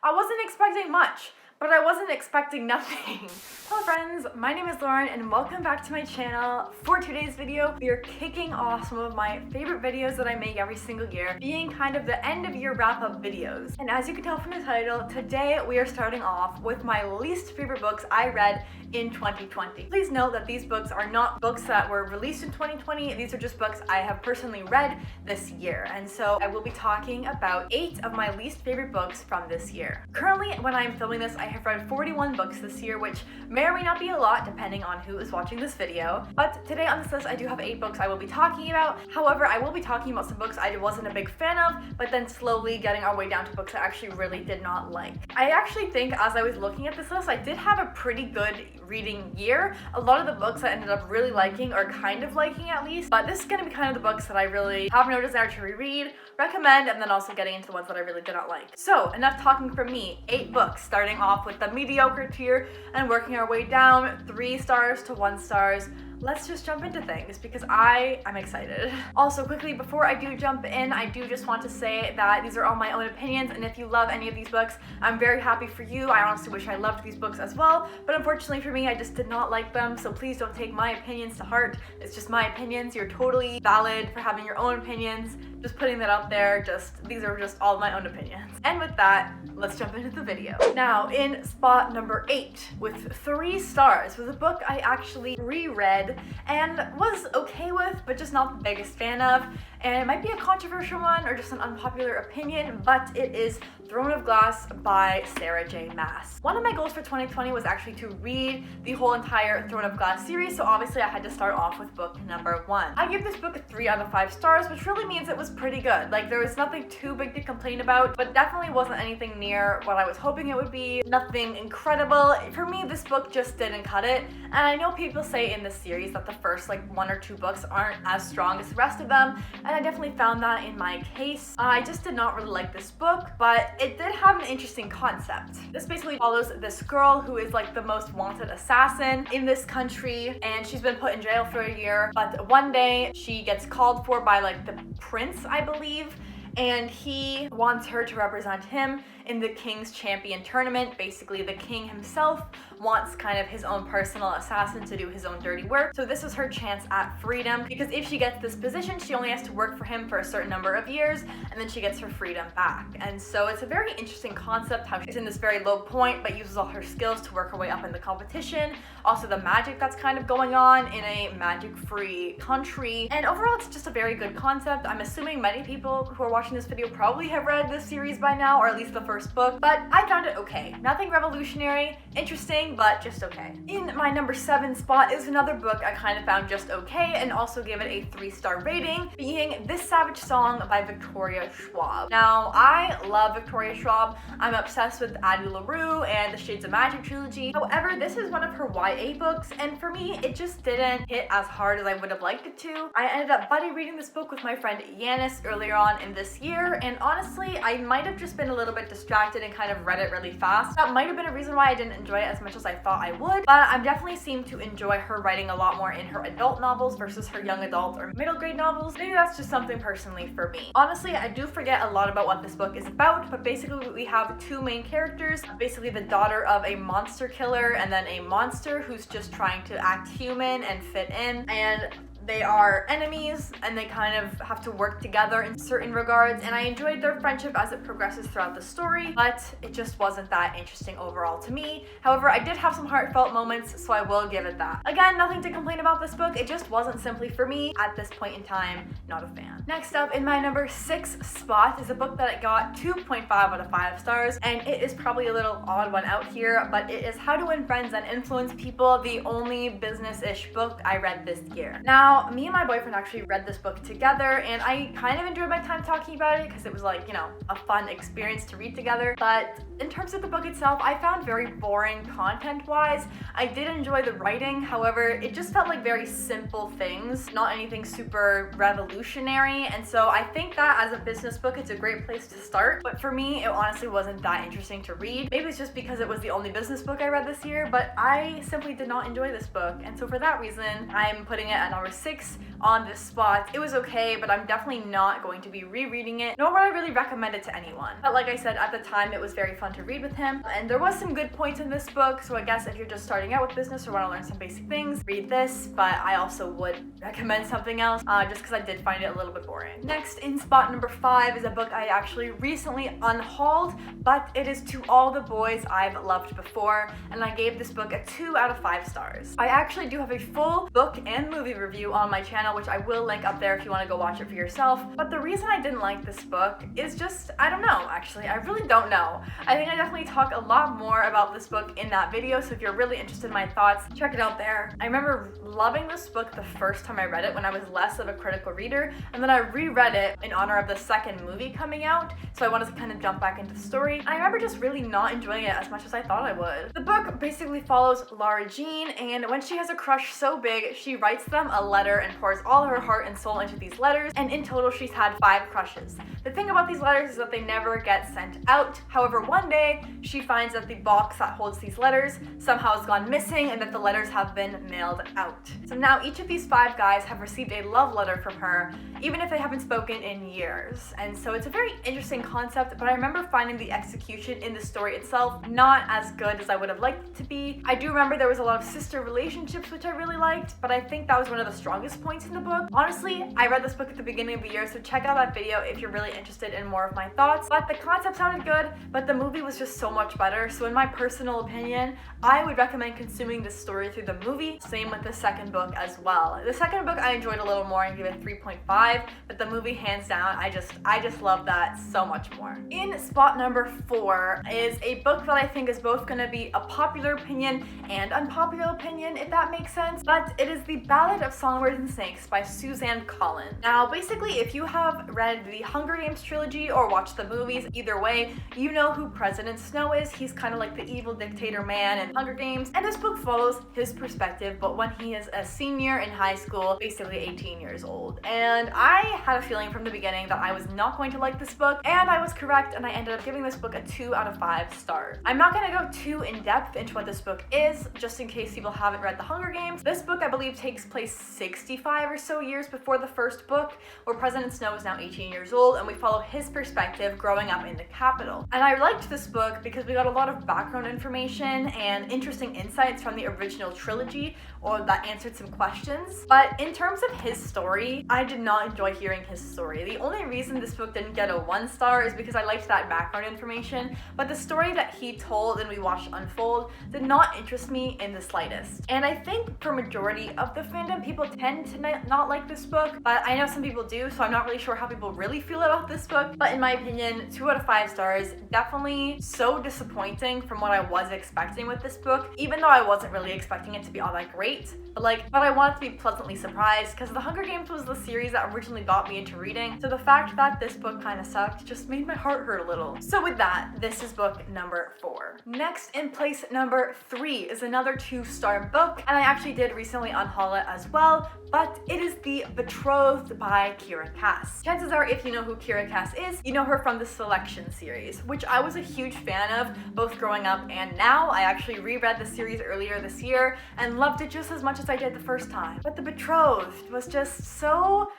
I wasn't expecting much, but I wasn't expecting nothing. Hello friends, my name is Lauren and welcome back to my channel. For today's video, we are kicking off some of my favorite videos that I make every single year, being kind of the end of year wrap-up videos. And as you can tell from the title, today we are starting off with my least favorite books I read in 2020. Please note that these books are not books that were released in 2020, these are just books I have personally read this year. And so I will be talking about 8 of my least favorite books from this year. Currently, when I am filming this, I have read 41 books this year, which may or may not be a lot depending on who is watching this video. But today on this list, I do have 8 books I will be talking about. However, I will be talking about some books I wasn't a big fan of, but then slowly getting our way down to books I actually really did not like. I actually think as I was looking at this list, I did have a pretty good reading year. A lot of the books I ended up really liking, or kind of liking at least, but this is going to be kind of the books that I really have no desire to reread, recommend, and then also getting into the ones that I really did not like. So enough talking from me. 8 books, starting off with the mediocre tier and working our way down 3 stars to 1 stars. Let's just jump into things because I'm excited. Also, quickly before I do jump in, I do just want to say that these are all my own opinions, and if you love any of these books, I'm very happy for you. I honestly wish I loved these books as well, but unfortunately for me, I just did not like them, so please don't take my opinions to heart. It's just my opinions. You're totally valid for having your own opinions. Just putting that out there, these are just all my own opinions. And with that, let's jump into the video. Now, in spot number 8 with 3 stars was a book I actually reread and was okay with, but just not the biggest fan of. And it might be a controversial one or just an unpopular opinion, but it is Throne of Glass by Sarah J. Maas. One of my goals for 2020 was actually to read the whole entire Throne of Glass series, so obviously I had to start off with book number 1. I give this book a 3 out of 5 stars, which really means it was pretty good. Like, there was nothing too big to complain about, but definitely wasn't anything near what I was hoping it would be. Nothing incredible. For me, this book just didn't cut it, and I know people say in this series that the first 1 or 2 books aren't as strong as the rest of them, and I definitely found that in my case. I just did not really like this book, but it did have an interesting concept. This basically follows this girl who is the most wanted assassin in this country, and she's been put in jail for a year, but one day she gets called for by the prince, I believe, and he wants her to represent him in the King's Champion tournament. Basically, the king himself wants kind of his own personal assassin to do his own dirty work. So this was her chance at freedom, because if she gets this position, she only has to work for him for a certain number of years, and then she gets her freedom back. And so it's a very interesting concept how she's in this very low point, but uses all her skills to work her way up in the competition. Also the magic that's kind of going on in a magic-free country. And overall, it's just a very good concept. I'm assuming many people who are watching this video probably have read this series by now, or at least the first book, but I found it okay. Nothing revolutionary, interesting, but just okay. In my number 7 spot is another book I kind of found just okay, and also gave it a 3-star rating, being This Savage Song by Victoria Schwab. Now, I love Victoria Schwab. I'm obsessed with Addie LaRue and the Shades of Magic trilogy. However, this is one of her YA books, and for me, it just didn't hit as hard as I would have liked it to. I ended up buddy reading this book with my friend Yanis earlier on in this year, and honestly, I might have just been a little bit distracted and kind of read it really fast. That might have been a reason why I didn't enjoy it as much as I thought I would, but I definitely seem to enjoy her writing a lot more in her adult novels versus her young adult or middle grade novels. Maybe that's just something personally for me. Honestly, I do forget a lot about what this book is about, but basically we have 2 main characters, basically the daughter of a monster killer and then a monster who's just trying to act human and fit in, and they are enemies and they kind of have to work together in certain regards, and I enjoyed their friendship as it progresses throughout the story, but it just wasn't that interesting overall to me. However, I did have some heartfelt moments, so I will give it that. Again, nothing to complain about this book, it just wasn't simply for me at this point in time. Not a fan. Next up, in my number 6 spot is a book that I got 2.5 out of 5 stars, and it is probably a little odd one out here, but it is How to Win Friends and Influence People, the only business-ish book I read this year. Now, me and my boyfriend actually read this book together, and I kind of enjoyed my time talking about it because it was a fun experience to read together. But in terms of the book itself, I found very boring content-wise. I did enjoy the writing, however, it just felt like very simple things, not anything super revolutionary, and so I think that as a business book, it's a great place to start, but for me, it honestly wasn't that interesting to read. Maybe it's just because it was the only business book I read this year, but I simply did not enjoy this book, and so for that reason, I'm putting it at number 6 6 on this spot. It was okay, but I'm definitely not going to be rereading it, nor would I really recommend it to anyone. But like I said, at the time it was very fun to read with him, and there was some good points in this book, so I guess if you're just starting out with business or want to learn some basic things, read this, but I also would recommend something else, just because I did find it a little bit boring. Next, in spot number 5 is a book I actually recently unhauled, but it is To All the Boys I've Loved Before, and I gave this book a 2 out of 5 stars. I actually do have a full book and movie review on my channel, which I will link up there if you want to go watch it for yourself. But the reason I didn't like this book is just, I don't know, actually. I really don't know. I think I definitely talk a lot more about this book in that video, so if you're really interested in my thoughts, check it out there. I remember loving this book the first time I read it when I was less of a critical reader, and then I reread it in honor of the second movie coming out, so I wanted to kind of jump back into the story. And I remember just really not enjoying it as much as I thought I would. The book basically follows Lara Jean, and when she has a crush so big, she writes them a letter and pours all her heart and soul into these letters, and in total she's had 5 crushes. The thing about these letters is that they never get sent out. However, one day she finds that the box that holds these letters somehow has gone missing and that the letters have been mailed out. So now each of these 5 guys have received a love letter from her, even if they haven't spoken in years. And so it's a very interesting concept, but I remember finding the execution in the story itself not as good as I would have liked it to be. I do remember there was a lot of sister relationships which I really liked, but I think that was one of the strongest points in the book. Honestly, I read this book at the beginning of the year, so check out that video if you're really interested in more of my thoughts. But the concept sounded good, but the movie was just so much better. So in my personal opinion, I would recommend consuming this story through the movie. Same with the second book as well. The second book I enjoyed a little more and gave it 3.5, but the movie hands down, I just love that so much more. In spot number 4 is a book that I think is both going to be a popular opinion and unpopular opinion, if that makes sense, but it is the Ballad of Songbirds and Snakes by Suzanne Collins. Now, basically, if you have read the Hunger Games trilogy or watched the movies, either way, you know who President Snow is. He's kind of like the evil dictator man in Hunger Games, and this book follows his perspective, but when he is a senior in high school, basically 18 years old. And I had a feeling from the beginning that I was not going to like this book, and I was correct, and I ended up giving this book a 2 out of 5 stars. I'm not going to go too in depth into what this book is, just in case people haven't read the Hunger Games. This book, I believe, takes place 65 or so years before the first book, where President Snow is now 18 years old, and we follow his perspective growing up in the capital. And I liked this book because we got a lot of background information and interesting insights from the original trilogy, or that answered some questions. But in terms of his story, I did not enjoy hearing his story. The only reason this book didn't get a 1 star is because I liked that background information, but the story that he told and we watched unfold did not interest me in the slightest. And I think for majority of the fandom, people tend to not like this book, but I know some people do, so I'm not really sure how people really feel about this book. But in my opinion, 2 out of 5 stars. Definitely so disappointing from what I was expecting with this book, even though I wasn't really expecting it to be all that great. But I wanted to be pleasantly surprised because The Hunger Games was the series that originally got me into reading, so the fact that this book kind of sucked just made my heart hurt a little. So with that, this is book number 4. Next, in place number 3 is another 2-star book, and I actually did recently unhaul it as well, but it is the Betrothed by Kiera Cass. Chances are, if you know who Kiera Cass is, you know her from the Selection series, which I was a huge fan of both growing up and now. I actually reread the series earlier this year and loved it just as much as I did the first time. But the Betrothed was just so...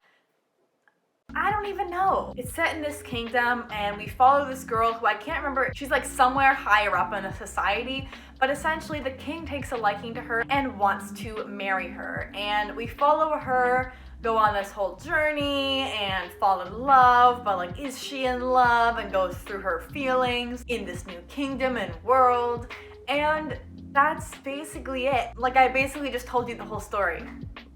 I don't even know. It's set in this kingdom, and we follow this girl who I can't remember. She's like somewhere higher up in a society, but essentially the king takes a liking to her and wants to marry her. And we follow her go on this whole journey and fall in love, but like, is she in love? And goes through her feelings in this new kingdom and world. And that's basically it. Like, I basically just told you the whole story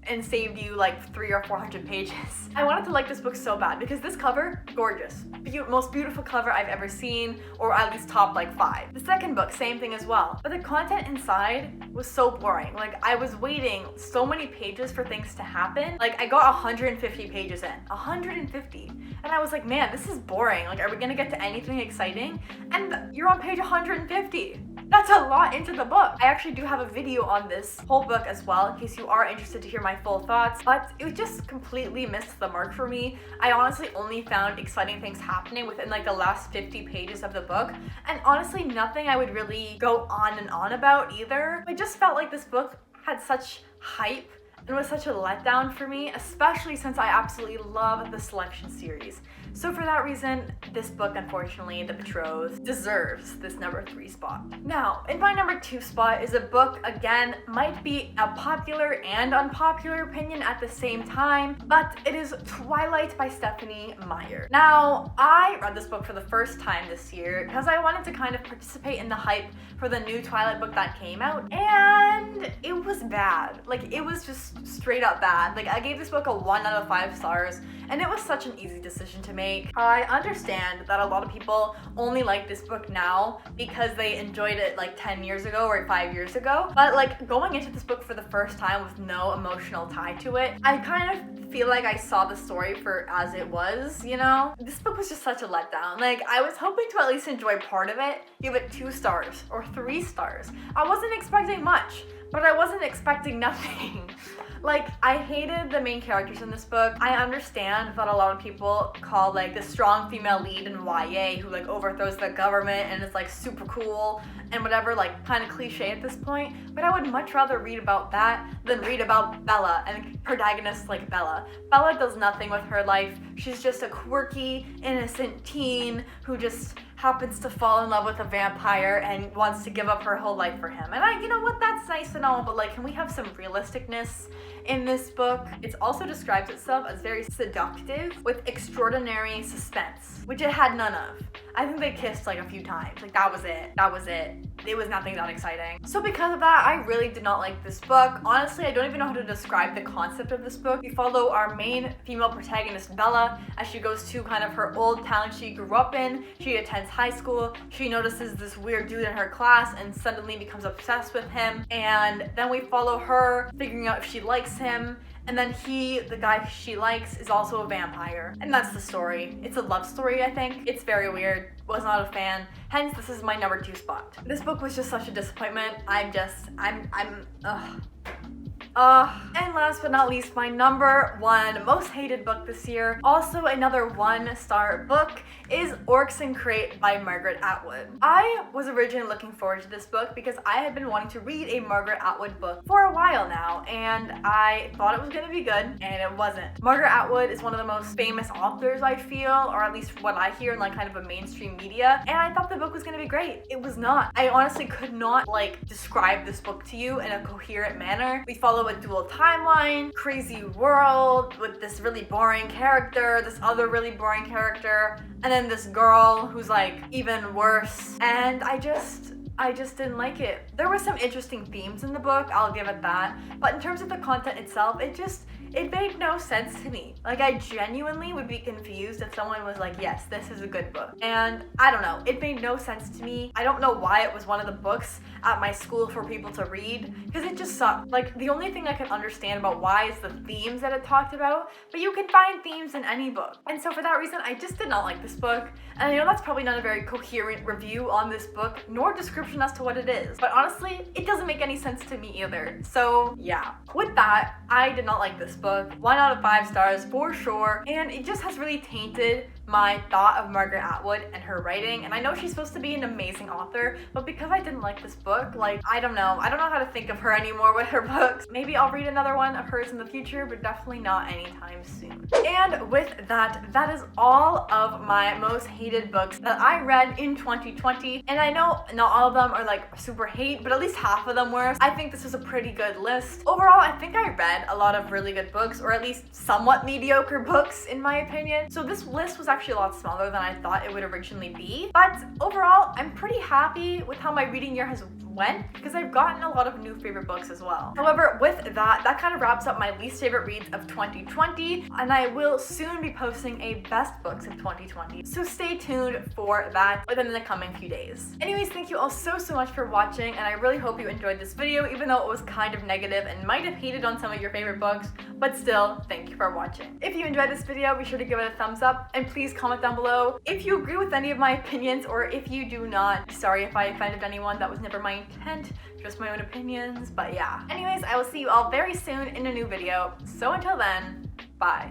and saved you like 300 or 400 pages. I wanted to like this book so bad because this cover, gorgeous. Most beautiful cover I've ever seen, or at least top like 5. The second book, same thing as well. But the content inside was so boring. Like, I was waiting so many pages for things to happen. Like, I got 150 pages in, 150. And I was like, man, this is boring. Like, are we gonna get to anything exciting? And you're on page 150. That's a lot into the book. I actually do have a video on this whole book as well, in case you are interested to hear my full thoughts, but it just completely missed the mark for me. I honestly only found exciting things happening within like the last 50 pages of the book, and honestly nothing I would really go on and on about either. I just felt like this book had such hype and was such a letdown for me, especially since I absolutely love the Selection series. So for that reason, this book, unfortunately, The Betrothed, deserves this number 3 spot. Now, in my number 2 spot is a book, again, might be a popular and unpopular opinion at the same time, but it is Twilight by Stephanie Meyer. Now, I read this book for the first time this year because I wanted to kind of participate in the hype for the new Twilight book that came out, and it was bad. Like, it was just straight up bad. Like, I gave this book a 1 out of 5 stars, and it was such an easy decision to make. I understand that a lot of people only like this book now because they enjoyed it like 10 years ago or 5 years ago, but like going into this book for the first time with no emotional tie to it, I kind of feel like I saw the story for as it was, you know? This book was just such a letdown. Like, I was hoping to at least enjoy part of it, give it 2 stars or 3 stars. I wasn't expecting much, but I wasn't expecting nothing. Like, I hated the main characters in this book. I understand that a lot of people call like the strong female lead in YA who like overthrows the government and is like super cool and whatever, like kind of cliche at this point, but I would much rather read about that than read about Bella and protagonists like Bella. Bella does nothing with her life. She's just a quirky, innocent teen who just happens to fall in love with a vampire and wants to give up her whole life for him. And you know what, that's nice and all, but like, can we have some realisticness in this book? It also describes itself as very seductive with extraordinary suspense, which it had none of. I think they kissed like a few times. Like, that was it. That was it. It was nothing that exciting. So because of that, I really did not like this book. Honestly, I don't even know how to describe the concept of this book. We follow our main female protagonist, Bella, as she goes to kind of her old town she grew up in. She attends high school. She notices this weird dude in her class and suddenly becomes obsessed with him. And then we follow her figuring out if she likes him. And then he, the guy she likes, is also a vampire. And that's the story. It's a love story, I think. It's very weird. Was not a fan. Hence, this is my number 2 spot. This book was just such a disappointment. And last but not least, my number 1 most hated book this year, also another 1-star book, is Oryx and Crake by Margaret Atwood. I was originally looking forward to this book because I had been wanting to read a Margaret Atwood book for a while now, and I thought it was going to be good, and it wasn't. Margaret Atwood is one of the most famous authors, I feel, or at least what I hear in like kind of a mainstream media, and I thought the book was going to be great. It was not. I honestly could not like describe this book to you in a coherent manner. We follow a dual timeline, crazy world with this really boring character, this other really boring character, and then this girl who's like even worse, and I just didn't like it. There were some interesting themes in the book, I'll give it that, but in terms of the content itself, it made no sense to me. Like, I genuinely would be confused if someone was like, yes, this is a good book. And I don't know, it made no sense to me. I don't know why it was one of the books at my school for people to read, because it just sucked. Like, the only thing I could understand about why is the themes that it talked about, but you can find themes in any book. And so for that reason, I just did not like this book. And I know that's probably not a very coherent review on this book, nor description as to what it is, but honestly, it doesn't make any sense to me either. So yeah, with that, I did not like this book. 1 out of 5 stars for sure, and it just has really tainted my thought of Margaret Atwood and her writing. And I know she's supposed to be an amazing author, but because I didn't like this book, like, I don't know how to think of her anymore with her books. Maybe I'll read another one of hers in the future, but definitely not anytime soon. And with that, that is all of my most hated books that I read in 2020. And I know not all of them are like super hate, but at least half of them were. I think this was a pretty good list. Overall, I think I read a lot of really good books, or at least somewhat mediocre books in my opinion. So this list was actually a lot smaller than I thought it would originally be. But overall, I'm pretty happy with how my reading year has went because I've gotten a lot of new favorite books as well. However, with that kind of wraps up my least favorite reads of 2020, and I will soon be posting a best books of 2020. So stay tuned for that within the coming few days. Anyways, thank you all so much for watching, and I really hope you enjoyed this video, even though it was kind of negative and might have hated on some of your favorite books, but still, thank you for watching. If you enjoyed this video, be sure to give it a thumbs up, and please comment down below if you agree with any of my opinions, or if you do not. Sorry if I offended anyone, that was never my intent, just my own opinions, but yeah. Anyways, I will see you all very soon in a new video, so until then, bye.